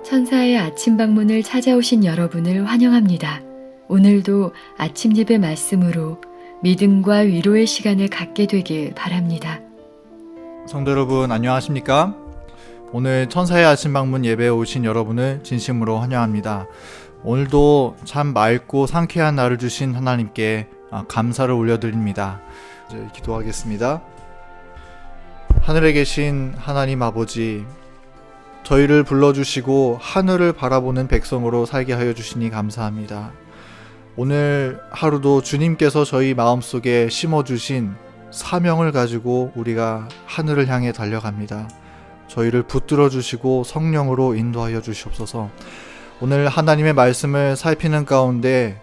천사의 아침 방문을 찾아오신 여러분을 환영합니다. 오늘도 아침 예배 말씀으로 믿음과 위로의 시간을 갖게 되길 바랍니다. 성도 여러분 안녕하십니까? 오늘 천사의 아침 방문 예배에 오신 여러분을 진심으로 환영합니다. 오늘도 참 맑고 상쾌한 날을 주신 하나님께 감사를 올려드립니다. 이제 기도하겠습니다. 하늘에 계신 하나님 아버지, 저희를 불러주시고 하늘을 바라보는 백성으로 살게 하여 주시니 감사합니다. 오늘 하루도 주님께서 저희 마음속에 심어주신 사명을 가지고 우리가 하늘을 향해 달려갑니다. 저희를 붙들어 주시고 성령으로 인도하여 주시옵소서. 오늘 하나님의 말씀을 살피는 가운데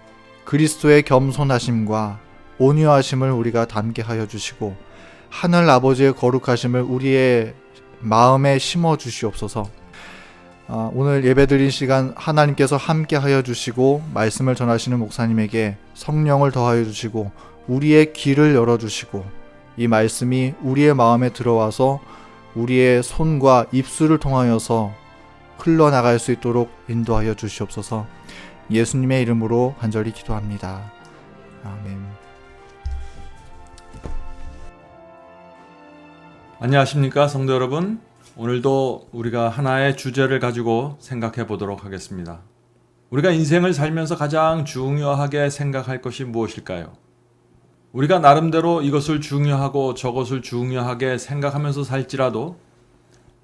그리스도의 겸손하심과 온유하심을 우리가 담게 하여 주시고 하늘 아버지의 거룩하심을 우리의 마음에 심어 주시옵소서. 오늘 예배드린 시간 하나님께서 함께 하여 주시고 말씀을 전하시는 목사님에게 성령을 더하여 주시고 우리의 귀를 열어 주시고 이 말씀이 우리의 마음에 들어와서 우리의 손과 입술을 통하여서 흘러나갈 수 있도록 인도하여 주시옵소서. 예수님의 이름으로 간절히 기도합니다. 아멘. 안녕하십니까 성도 여러분. 오늘도 우리가 하나의 주제를 가지고 생각해 보도록 하겠습니다. 우리가 인생을 살면서 가장 중요하게 생각할 것이 무엇일까요? 우리가 나름대로 이것을 중요하고 저것을 중요하게 생각하면서 살지라도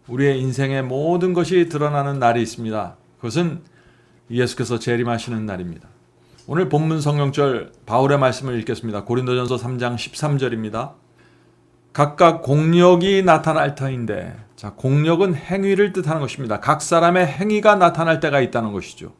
우리의 인생의 모든 것이 드러나는 날이 있습니다. 그것은 예수께서 재림하시는 날입니다. 오늘 본문 성경절 바울의 말씀을 읽겠습니다. 고린도전서 3장 13절입니다. 각각 공력이 나타날 터인데, 자, 공력은 행위를 뜻하는 것입니다. 각 사람의 행위가 나타날 때가 있다는 것이죠.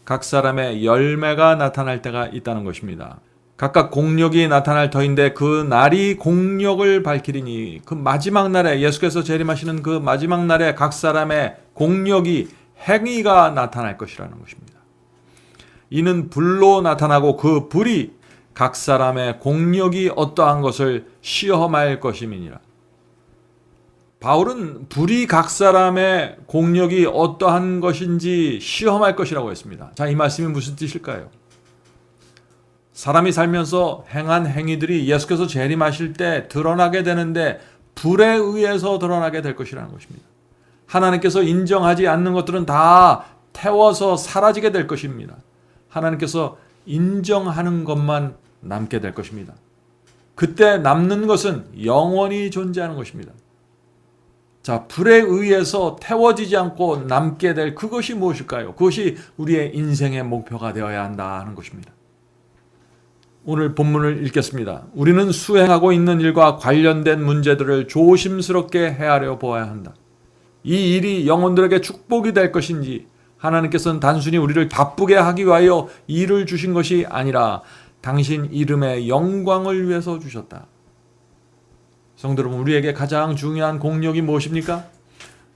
각 사람의 열매가 나타날 때가 있다는 것입니다. 각각 공력이 나타날 터인데 그 날이 공력을 밝히리니, 그 마지막 날에 예수께서 재림하시는 그 마지막 날에 각 사람의 공력이 행위가 나타날 것이라는 것입니다. 이는 불로 나타나고 그 불이 각 사람의 공력이 어떠한 것을 시험할 것임이니라. 바울은 불이 각 사람의 공력이 어떠한 것인지 시험할 것이라고 했습니다. 자, 이 말씀이 무슨 뜻일까요? 사람이 살면서 행한 행위들이 예수께서 재림하실 때 드러나게 되는데 불에 의해서 드러나게 될 것이라는 것입니다. 하나님께서 인정하지 않는 것들은 다 태워서 사라지게 될 것입니다. 하나님께서 인정하는 것만 남게 될 것입니다. 그때 남는 것은 영원히 존재하는 것입니다. 자, 불에 의해서 태워지지 않고 남게 될 그것이 무엇일까요? 그것이 우리의 인생의 목표가 되어야 한다는 것입니다. 오늘 본문을 읽겠습니다. 우리는 수행하고 있는 일과 관련된 문제들을 조심스럽게 헤아려 보아야 한다. 이 일이 영혼들에게 축복이 될 것인지, 하나님께서는 단순히 우리를 바쁘게 하기 위하여 일을 주신 것이 아니라 당신 이름의 영광을 위해서 주셨다. 성도 여러분, 우리에게 가장 중요한 공력이 무엇입니까?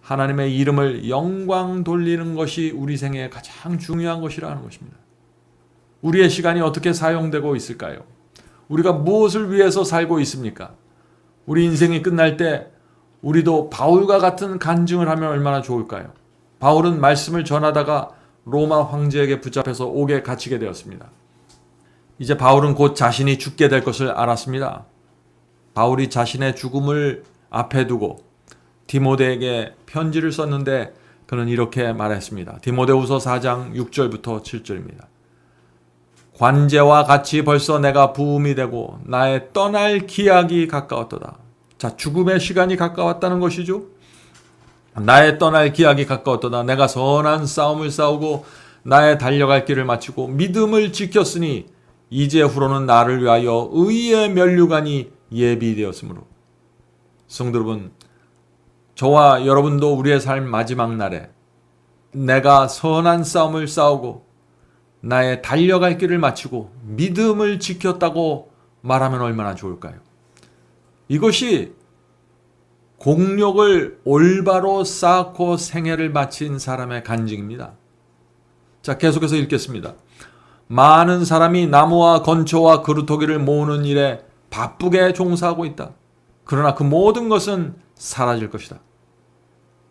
하나님의 이름을 영광 돌리는 것이 우리 생에 가장 중요한 것이라는 것입니다. 우리의 시간이 어떻게 사용되고 있을까요? 우리가 무엇을 위해서 살고 있습니까? 우리 인생이 끝날 때 우리도 바울과 같은 간증을 하면 얼마나 좋을까요? 바울은 말씀을 전하다가 로마 황제에게 붙잡혀서 옥에 갇히게 되었습니다. 이제 바울은 곧 자신이 죽게 될 것을 알았습니다. 바울이 자신의 죽음을 앞에 두고 디모데에게 편지를 썼는데 그는 이렇게 말했습니다. 디모데후서 4장 6절부터 7절입니다. 관제와 같이 벌써 내가 부음이 되고 나의 떠날 기약이 가까웠도다. 자, 죽음의 시간이 가까웠다는 것이죠. 나의 떠날 기약이 가까웠도다. 내가 선한 싸움을 싸우고 나의 달려갈 길을 마치고 믿음을 지켰으니 이제후로는 나를 위하여 의의 면류관이 예비되었으므로. 성도 여러분, 저와 여러분도 우리의 삶 마지막 날에 내가 선한 싸움을 싸우고 나의 달려갈 길을 마치고 믿음을 지켰다고 말하면 얼마나 좋을까요? 이것이 공력을 올바로 쌓고 생애를 마친 사람의 간증입니다. 자, 계속해서 읽겠습니다. 많은 사람이 나무와 건초와 그루터기를 모으는 일에 바쁘게 종사하고 있다. 그러나 그 모든 것은 사라질 것이다.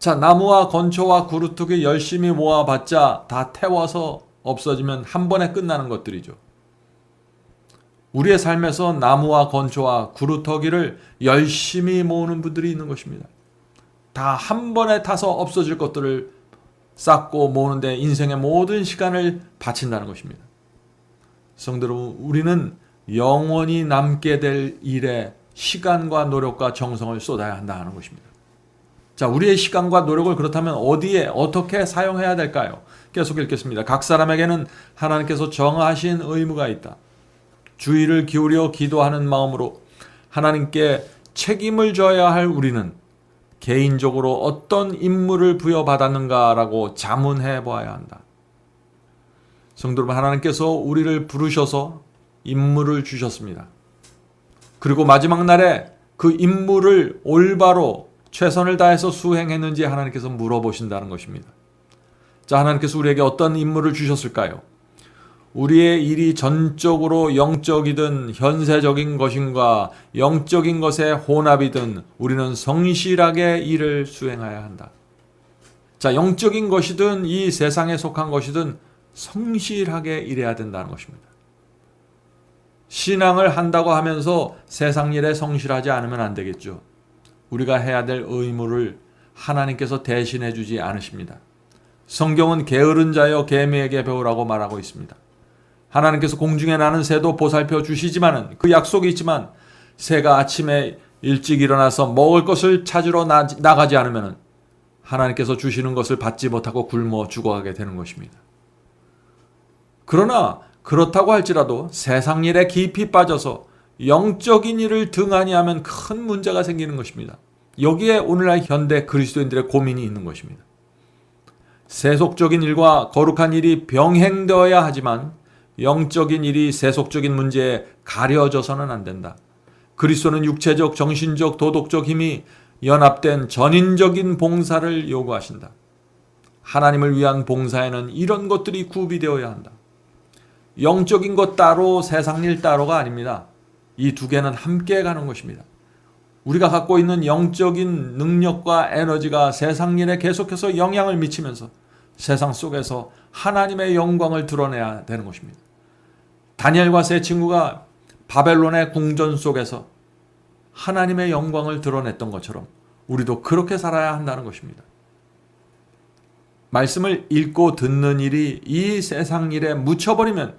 자, 나무와 건초와 구루토기 열심히 모아봤자 다 태워서 없어지면 한 번에 끝나는 것들이죠. 우리의 삶에서 나무와 건초와 구루터기를 열심히 모으는 분들이 있는 것입니다. 다 한 번에 타서 없어질 것들을 쌓고 모으는데 인생의 모든 시간을 바친다는 것입니다. 성도 여러분, 우리는 영원히 남게 될 일에 시간과 노력과 정성을 쏟아야 한다는 것입니다. 자, 우리의 시간과 노력을 그렇다면 어디에 어떻게 사용해야 될까요? 계속 읽겠습니다. 각 사람에게는 하나님께서 정하신 의무가 있다. 주의를 기울여 기도하는 마음으로 하나님께 책임을 져야 할 우리는 개인적으로 어떤 임무를 부여받았는가라고 자문해 보아야 한다. 성도 여러분, 하나님께서 우리를 부르셔서 임무를 주셨습니다. 그리고 마지막 날에 그 임무를 올바로 최선을 다해서 수행했는지 하나님께서 물어보신다는 것입니다. 자, 하나님께서 우리에게 어떤 임무를 주셨을까요? 우리의 일이 전적으로 영적이든 현세적인 것인가 영적인 것의 혼합이든 우리는 성실하게 일을 수행해야 한다. 자, 영적인 것이든 이 세상에 속한 것이든 성실하게 일해야 된다는 것입니다. 신앙을 한다고 하면서 세상 일에 성실하지 않으면 안 되겠죠. 우리가 해야 될 의무를 하나님께서 대신해 주지 않으십니다. 성경은 게으른 자여 개미에게 배우라고 말하고 있습니다. 하나님께서 공중에 나는 새도 보살펴 주시지만은 그 약속이 있지만 새가 아침에 일찍 일어나서 먹을 것을 찾으러 나가지 않으면 하나님께서 주시는 것을 받지 못하고 굶어 죽어가게 되는 것입니다. 그러나 그렇다고 할지라도 세상 일에 깊이 빠져서 영적인 일을 등한히 하면 큰 문제가 생기는 것입니다. 여기에 오늘날 현대 그리스도인들의 고민이 있는 것입니다. 세속적인 일과 거룩한 일이 병행되어야 하지만 영적인 일이 세속적인 문제에 가려져서는 안 된다. 그리스도는 육체적, 정신적, 도덕적 힘이 연합된 전인적인 봉사를 요구하신다. 하나님을 위한 봉사에는 이런 것들이 구비되어야 한다. 영적인 것 따로 세상 일 따로가 아닙니다. 이 두 개는 함께 가는 것입니다. 우리가 갖고 있는 영적인 능력과 에너지가 세상 일에 계속해서 영향을 미치면서 세상 속에서 하나님의 영광을 드러내야 되는 것입니다. 다니엘과 세 친구가 바벨론의 궁전 속에서 하나님의 영광을 드러냈던 것처럼 우리도 그렇게 살아야 한다는 것입니다. 말씀을 읽고 듣는 일이 이 세상 일에 묻혀버리면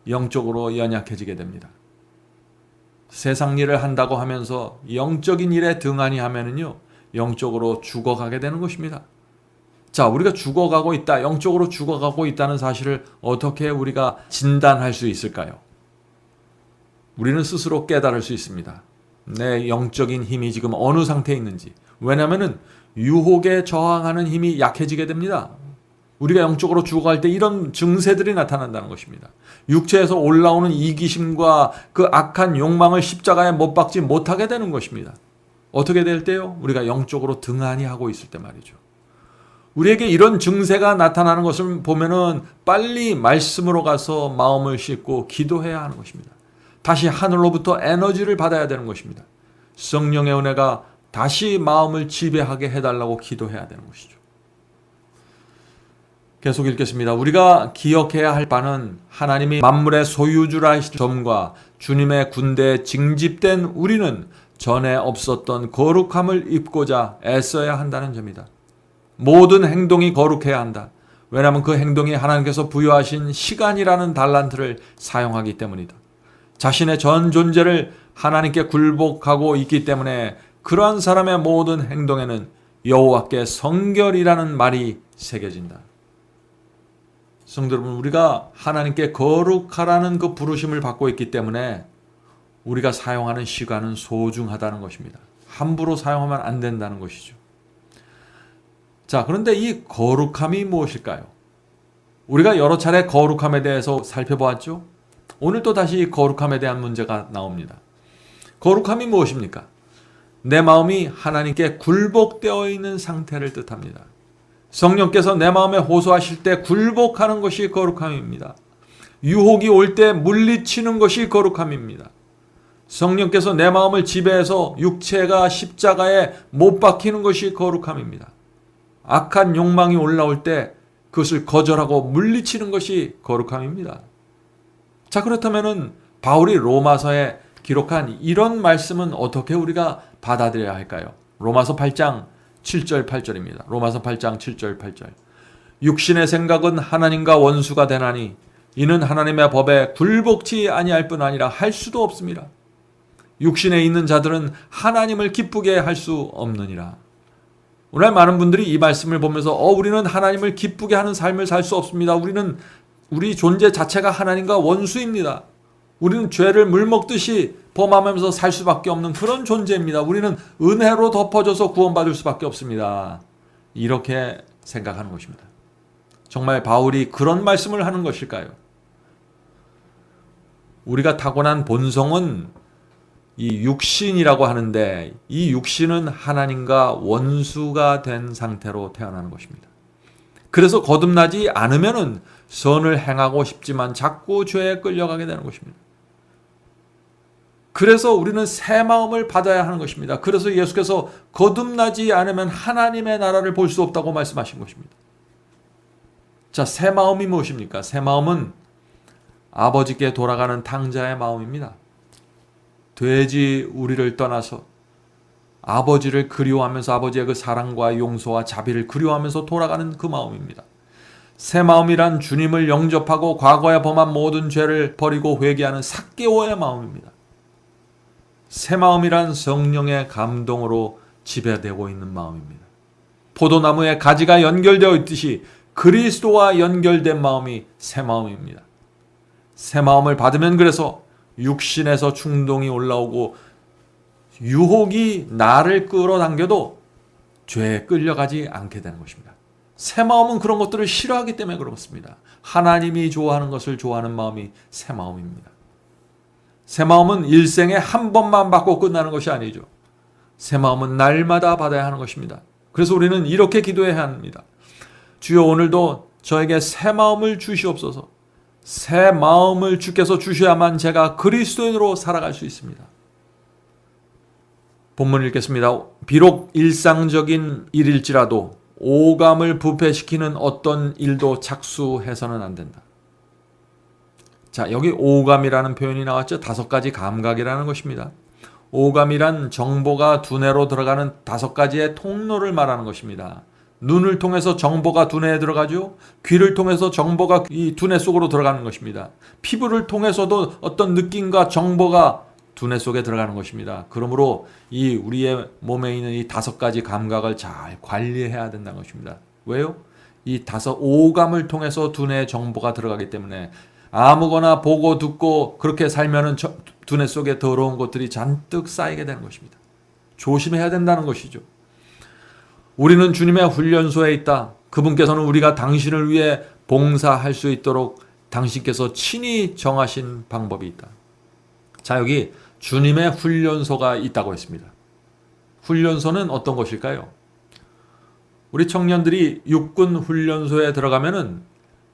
영적으로 연약해지게 됩니다. 세상 일을 한다고 하면서 영적인 일에 등한히 하면은요, 영적으로 죽어가게 되는 것입니다. 자, 우리가 죽어가고 있다, 영적으로 죽어가고 있다는 사실을 어떻게 우리가 진단할 수 있을까요? 우리는 스스로 깨달을 수 있습니다. 내 영적인 힘이 지금 어느 상태에 있는지. 왜냐하면 유혹에 저항하는 힘이 약해지게 됩니다. 우리가 영적으로 죽어갈 때 이런 증세들이 나타난다는 것입니다. 육체에서 올라오는 이기심과 그 악한 욕망을 십자가에 못 박지 못하게 되는 것입니다. 어떻게 될 때요? 우리가 영적으로 등한히 하고 있을 때 말이죠. 우리에게 이런 증세가 나타나는 것을 보면은 빨리 말씀으로 가서 마음을 씻고 기도해야 하는 것입니다. 다시 하늘로부터 에너지를 받아야 되는 것입니다. 성령의 은혜가 다시 마음을 지배하게 해달라고 기도해야 되는 것이죠. 계속 읽겠습니다. 우리가 기억해야 할 바는 하나님이 만물의 소유주라신 점과 주님의 군대에 징집된 우리는 전에 없었던 거룩함을 입고자 애써야 한다는 점이다. 모든 행동이 거룩해야 한다. 왜냐하면 그 행동이 하나님께서 부여하신 시간이라는 달란트를 사용하기 때문이다. 자신의 전 존재를 하나님께 굴복하고 있기 때문에 그러한 사람의 모든 행동에는 여호와께 성결이라는 말이 새겨진다. 성도 여러분, 우리가 하나님께 거룩하라는 그 부르심을 받고 있기 때문에 우리가 사용하는 시간은 소중하다는 것입니다. 함부로 사용하면 안 된다는 것이죠. 자, 그런데 이 거룩함이 무엇일까요? 우리가 여러 차례 거룩함에 대해서 살펴보았죠? 오늘 또 다시 거룩함에 대한 문제가 나옵니다. 거룩함이 무엇입니까? 내 마음이 하나님께 굴복되어 있는 상태를 뜻합니다. 성령께서 내 마음에 호소하실 때 굴복하는 것이 거룩함입니다. 유혹이 올 때 물리치는 것이 거룩함입니다. 성령께서 내 마음을 지배해서 육체가 십자가에 못 박히는 것이 거룩함입니다. 악한 욕망이 올라올 때 그것을 거절하고 물리치는 것이 거룩함입니다. 자, 그렇다면은 바울이 로마서에 기록한 이런 말씀은 어떻게 우리가 받아들여야 할까요? 로마서 8장 7절 8절입니다. 로마서 8장 7절 8절. 육신의 생각은 하나님과 원수가 되나니 이는 하나님의 법에 굴복치 아니할 뿐 아니라 할 수도 없습니다. 육신에 있는 자들은 하나님을 기쁘게 할 수 없느니라. 오늘 많은 분들이 이 말씀을 보면서 우리는 하나님을 기쁘게 하는 삶을 살 수 없습니다. 우리 존재 자체가 하나님과 원수입니다. 우리는 죄를 물먹듯이 범하면서 살 수밖에 없는 그런 존재입니다. 우리는 은혜로 덮어져서 구원받을 수밖에 없습니다. 이렇게 생각하는 것입니다. 정말 바울이 그런 말씀을 하는 것일까요? 우리가 타고난 본성은 이 육신이라고 하는데 이 육신은 하나님과 원수가 된 상태로 태어나는 것입니다. 그래서 거듭나지 않으면은 선을 행하고 싶지만 자꾸 죄에 끌려가게 되는 것입니다. 그래서 우리는 새 마음을 받아야 하는 것입니다. 그래서 예수께서 거듭나지 않으면 하나님의 나라를 볼 수 없다고 말씀하신 것입니다. 자, 새 마음이 무엇입니까? 새 마음은 아버지께 돌아가는 탕자의 마음입니다. 돼지 우리를 떠나서 아버지를 그리워하면서 아버지의 그 사랑과 용서와 자비를 그리워하면서 돌아가는 그 마음입니다. 새 마음이란 주님을 영접하고 과거에 범한 모든 죄를 버리고 회개하는 삭개오의 마음입니다. 새 마음이란 성령의 감동으로 지배되고 있는 마음입니다. 포도나무에 가지가 연결되어 있듯이 그리스도와 연결된 마음이 새 마음입니다. 새 마음을 받으면 그래서 육신에서 충동이 올라오고 유혹이 나를 끌어당겨도 죄에 끌려가지 않게 되는 것입니다. 새 마음은 그런 것들을 싫어하기 때문에 그렇습니다. 하나님이 좋아하는 것을 좋아하는 마음이 새 마음입니다. 새 마음은 일생에 한 번만 받고 끝나는 것이 아니죠. 새 마음은 날마다 받아야 하는 것입니다. 그래서 우리는 이렇게 기도해야 합니다. 주여, 오늘도 저에게 새 마음을 주시옵소서. 새 마음을 주께서 주셔야만 제가 그리스도인으로 살아갈 수 있습니다. 본문 읽겠습니다. 비록 일상적인 일일지라도 오감을 부패시키는 어떤 일도 착수해서는 안 된다. 자, 여기 오감이라는 표현이 나왔죠. 5가지 감각이라는 것입니다. 오감이란 정보가 두뇌로 들어가는 5가지의 통로를 말하는 것입니다. 눈을 통해서 정보가 두뇌에 들어가죠. 귀를 통해서 정보가 이 두뇌 속으로 들어가는 것입니다. 피부를 통해서도 어떤 느낌과 정보가 두뇌 속에 들어가는 것입니다. 그러므로 이 우리의 몸에 있는 이 5가지 감각을 잘 관리해야 된다는 것입니다. 왜요? 이 오감을 통해서 두뇌에 정보가 들어가기 때문에 아무거나 보고 듣고 그렇게 살면은 두뇌 속에 더러운 것들이 잔뜩 쌓이게 되는 것입니다. 조심해야 된다는 것이죠. 우리는 주님의 훈련소에 있다. 그분께서는 우리가 당신을 위해 봉사할 수 있도록 당신께서 친히 정하신 방법이 있다. 자, 여기 주님의 훈련소가 있다고 했습니다. 훈련소는 어떤 것일까요? 우리 청년들이 육군 훈련소에 들어가면은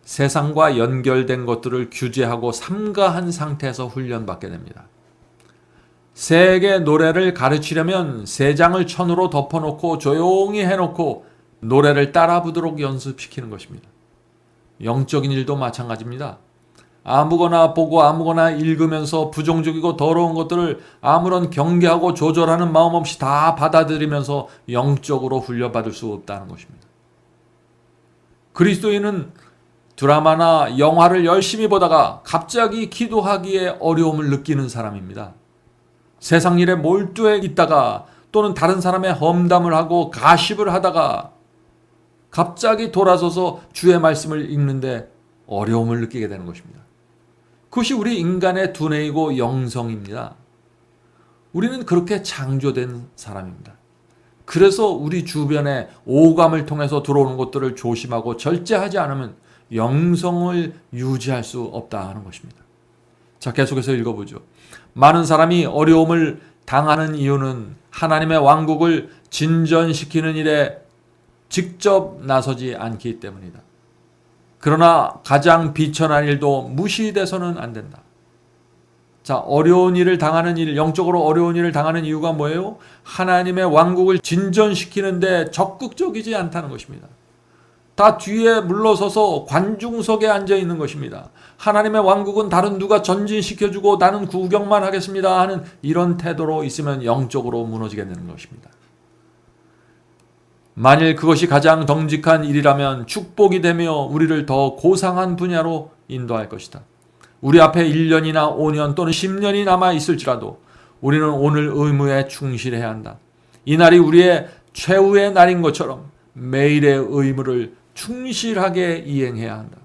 세상과 연결된 것들을 규제하고 삼가한 상태에서 훈련받게 됩니다. 새에게 노래를 가르치려면 새 장을 천으로 덮어놓고 조용히 해놓고 노래를 따라 부르도록 연습시키는 것입니다. 영적인 일도 마찬가지입니다. 아무거나 보고 아무거나 읽으면서 부정적이고 더러운 것들을 아무런 경계하고 조절하는 마음 없이 다 받아들이면서 영적으로 훈련받을 수 없다는 것입니다. 그리스도인은 드라마나 영화를 열심히 보다가 갑자기 기도하기에 어려움을 느끼는 사람입니다. 세상 일에 몰두해 있다가 또는 다른 사람의 험담을 하고 가십을 하다가 갑자기 돌아서서 주의 말씀을 읽는데 어려움을 느끼게 되는 것입니다. 그것이 우리 인간의 두뇌이고 영성입니다. 우리는 그렇게 창조된 사람입니다. 그래서 우리 주변에 오감을 통해서 들어오는 것들을 조심하고 절제하지 않으면 영성을 유지할 수 없다 하는 것입니다. 자, 계속해서 읽어보죠. 많은 사람이 어려움을 당하는 이유는 하나님의 왕국을 진전시키는 일에 직접 나서지 않기 때문이다. 그러나 가장 비천한 일도 무시돼서는 안 된다. 자, 어려운 일을 당하는 일, 영적으로 어려운 일을 당하는 이유가 뭐예요? 하나님의 왕국을 진전시키는데 적극적이지 않다는 것입니다. 다 뒤에 물러서서 관중석에 앉아 있는 것입니다. 하나님의 왕국은 다른 누가 전진시켜주고 나는 구경만 하겠습니다 하는 이런 태도로 있으면 영적으로 무너지게 되는 것입니다. 만일 그것이 가장 덩직한 일이라면 축복이 되며 우리를 더 고상한 분야로 인도할 것이다. 우리 앞에 1년이나 5년 또는 10년이 남아 있을지라도 우리는 오늘 의무에 충실해야 한다. 이 날이 우리의 최후의 날인 것처럼 매일의 의무를 충실하게 이행해야 한다.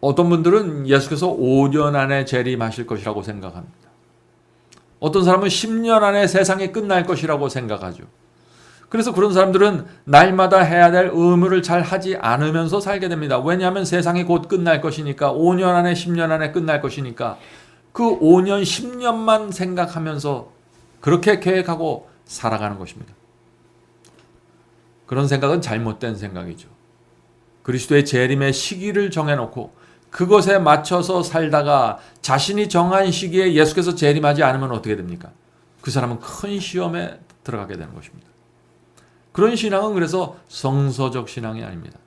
어떤 분들은 예수께서 5년 안에 재림하실 것이라고 생각합니다. 어떤 사람은 10년 안에 세상이 끝날 것이라고 생각하죠. 그래서 그런 사람들은 날마다 해야 될 의무를 잘 하지 않으면서 살게 됩니다. 왜냐하면 세상이 곧 끝날 것이니까, 5년 안에 10년 안에 끝날 것이니까 그 5년 10년만 생각하면서 그렇게 계획하고 살아가는 것입니다. 그런 생각은 잘못된 생각이죠. 그리스도의 재림의 시기를 정해놓고 그것에 맞춰서 살다가 자신이 정한 시기에 예수께서 재림하지 않으면 어떻게 됩니까? 그 사람은 큰 시험에 들어가게 되는 것입니다. 그런 신앙은 그래서 성서적 신앙이 아닙니다.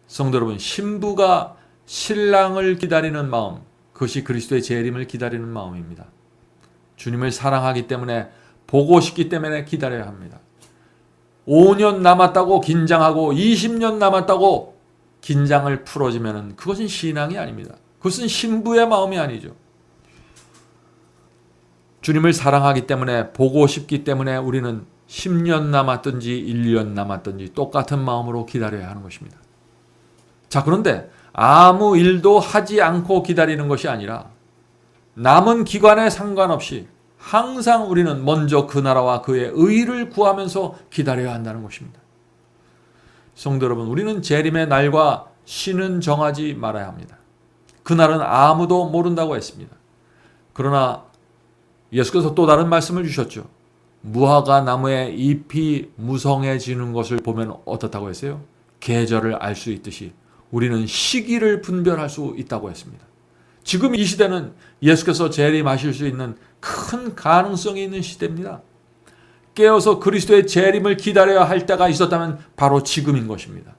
성도 여러분, 신부가 신랑을 기다리는 마음, 그것이 그리스도의 재림을 기다리는 마음입니다. 주님을 사랑하기 때문에, 보고 싶기 때문에 기다려야 합니다. 5년 남았다고 긴장하고 20년 남았다고 긴장을 풀어지면 그것은 신앙이 아닙니다. 그것은 신부의 마음이 아니죠. 주님을 사랑하기 때문에, 보고 싶기 때문에 우리는 10년 남았든지 1년 남았든지 똑같은 마음으로 기다려야 하는 것입니다. 자, 그런데 아무 일도 하지 않고 기다리는 것이 아니라 남은 기간에 상관없이 항상 우리는 먼저 그 나라와 그의 의를 구하면서 기다려야 한다는 것입니다. 성도 여러분, 우리는 재림의 날과 시는 정하지 말아야 합니다. 그날은 아무도 모른다고 했습니다. 그러나 예수께서 또 다른 말씀을 주셨죠. 무화과 나무의 잎이 무성해지는 것을 보면 어떻다고 했어요? 계절을 알 수 있듯이 우리는 시기를 분별할 수 있다고 했습니다. 지금 이 시대는 예수께서 재림하실 수 있는 큰 가능성이 있는 시대입니다. 깨어서 그리스도의 재림을 기다려야 할 때가 있었다면 바로 지금인 것입니다.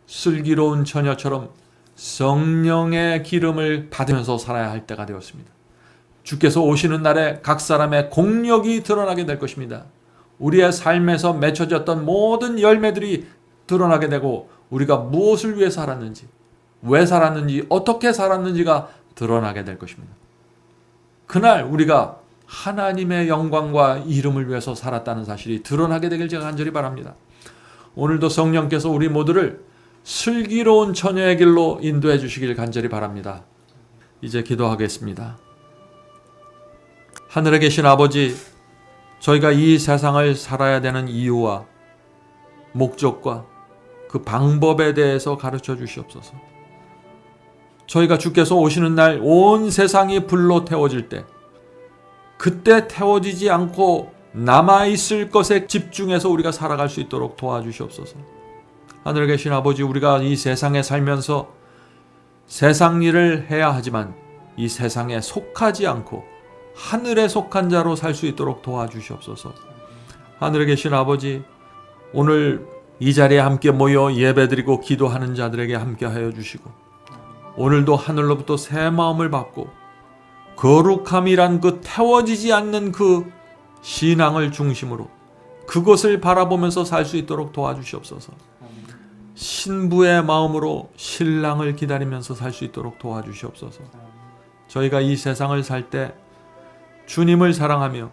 슬기로운 처녀처럼 성령의 기름을 받으면서 살아야 할 때가 되었습니다. 주께서 오시는 날에 각 사람의 공력이 드러나게 될 것입니다. 우리의 삶에서 맺혀졌던 모든 열매들이 드러나게 되고 우리가 무엇을 위해 살았는지, 왜 살았는지, 어떻게 살았는지가 드러나게 될 것입니다. 그날 우리가 하나님의 영광과 이름을 위해서 살았다는 사실이 드러나게 되길 제가 간절히 바랍니다. 오늘도 성령께서 우리 모두를 슬기로운 처녀의 길로 인도해 주시길 간절히 바랍니다. 이제 기도하겠습니다. 하늘에 계신 아버지, 저희가 이 세상을 살아야 되는 이유와 목적과 그 방법에 대해서 가르쳐 주시옵소서. 저희가 주께서 오시는 날 온 세상이 불로 태워질 때, 그때 태워지지 않고 남아있을 것에 집중해서 우리가 살아갈 수 있도록 도와주시옵소서. 하늘에 계신 아버지, 우리가 이 세상에 살면서 세상 일을 해야 하지만 이 세상에 속하지 않고 하늘에 속한 자로 살 수 있도록 도와주시옵소서. 하늘에 계신 아버지, 오늘 이 자리에 함께 모여 예배드리고 기도하는 자들에게 함께하여 주시고, 오늘도 하늘로부터 새 마음을 받고 거룩함이란 그 태워지지 않는 그 신앙을 중심으로 그것을 바라보면서 살 수 있도록 도와주시옵소서. 신부의 마음으로 신랑을 기다리면서 살 수 있도록 도와주시옵소서. 저희가 이 세상을 살 때 주님을 사랑하며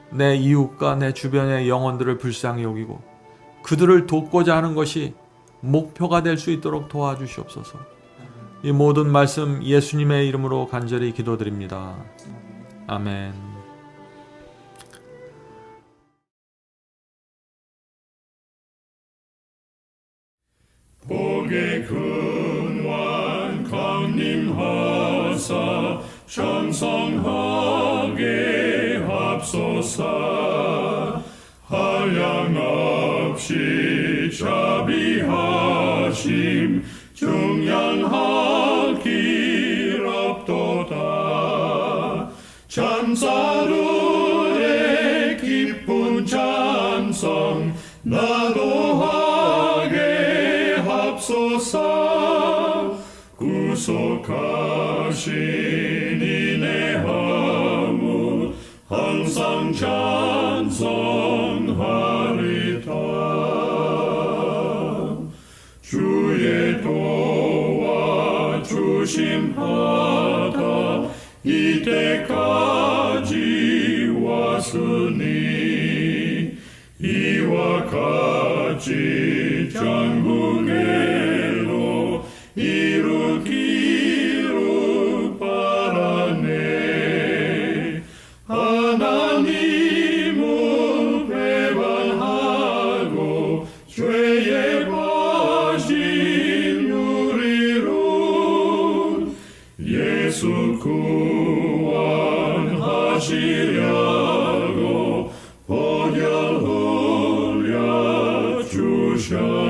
내 이웃과 내 주변의 영혼들을 불쌍히 여기고 그들을 돕고자 하는 것이 목표가 될 수 있도록 도와주시옵소서. 이 모든 말씀 예수님의 이름으로 간절히 기도드립니다. 아멘. 복의 근원 강림하사 찬송하게 합소서. 한량없이 자비하심 중량할 길 없도다. 약속하신 이내 하무 항상 찬송하리다. 주의 도와 주심하다 이때까지 왔으니 이와 같이 전국에로 이루기를 바라네. 하나님을 배반하고 죄에 빠진 우리를 예수 구원하시려고 보혈 흘려 주셨네.